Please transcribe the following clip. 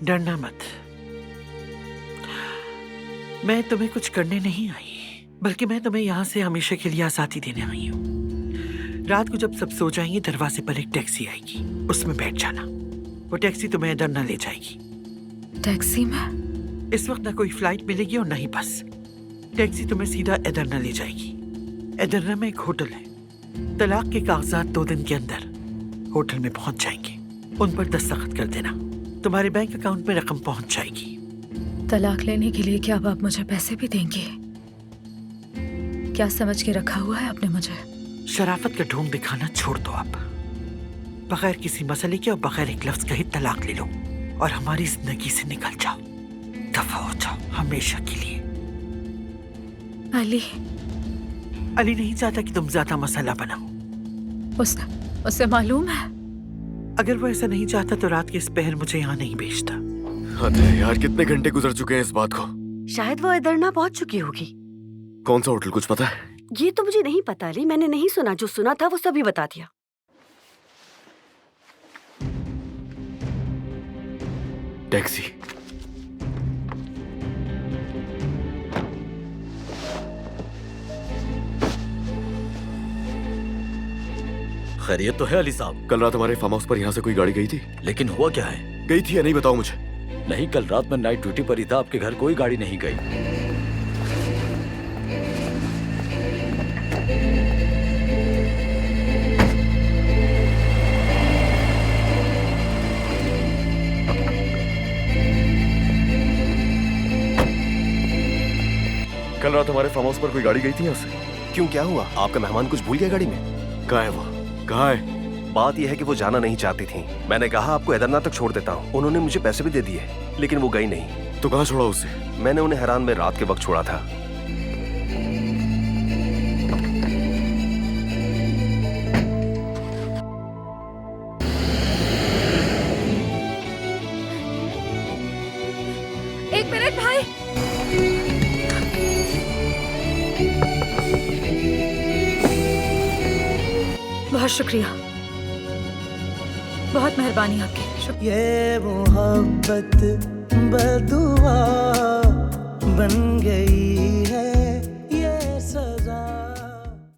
डरना मत। मैं तुम्हें कुछ करने नहीं आई, बल्कि मैं तुम्हें यहाँ से हमेशा के लिए आज़ादी देने आई हूँ। रात को जब सब सो जाएंगे, दरवाजे पर एक टैक्सी आएगी, उसमें बैठ जाना। वो टैक्सी तुम्हें एदरना ले जाएगी। टैक्सी में? इस वक्त ना कोई फ्लाइट मिलेगी और ना ही बस। टैक्सी तुम्हें सीधा एदरना ले जाएगी। एदरना में एक होटल है। तलाक के कागजात 2 दिन के अंदर होटल में पहुंच जाएंगे। उन पर दस्तखत कर देना, तुम्हारे बैंक अकाउंट में रकम पहुंच जाएगी। तलाक लेने के लिए क्या अब आप मुझे पैसे भी देंगे? क्या समझ के रखा हुआ है आपने मुझे? शराफत का ढोंग दिखाना छोड़ दो अब। बगैर किसी मसले के और बगैर एक लफ्ज कहे तलाक ले लो और हमारी जिंदगी से निकल जाओ, दफा हो जाओ हमेशा के लिए। अली नहीं चाहता कि तुम ज्यादा मसला बनाओ। उसे मालूम है। अगर वो ऐसा नहीं चाहता तो रात के इस पहर मुझे यहाँ नहीं भेजता। अरे यार, कितने घंटे गुजर चुके हैं इस बात को। शायद वो एदरना पहुंच चुकी होगी। कौन सा होटल, कुछ पता है? ये तो मुझे नहीं पता अली, मैंने नहीं सुना। जो सुना था वो सभी बता दिया। टैक्सी। खैरियत तो है अली साहब? कल रात हमारे फार्म हाउस पर यहाँ से कोई गाड़ी गई थी? लेकिन हुआ क्या है? गई थी या नहीं बताओ मुझे। नहीं, कल रात मैं नाइट ड्यूटी पर ही था, आपके घर कोई गाड़ी नहीं गई। कल रात हमारे फार्म हाउस पर कोई गाड़ी गई थी यहाँ से? क्यों, क्या हुआ? आपका मेहमान कुछ भूल गया गाड़ी में? कहाँ है वो? कहाँ है? बात यह है कि वो जाना नहीं चाहती थी। मैंने कहा आपको एदरना तक छोड़ देता हूँ। उन्होंने मुझे पैसे भी दे दिए, लेकिन वो गई नहीं। तो कहाँ छोड़ा उसे? मैंने उन्हें हैरान में रात के वक्त छोड़ा था। एक मिनट भाई। बहुत शुक्रिया, बहुत मेहरबानी आपकी। ये मोहब्बत बदुआ बन गई है।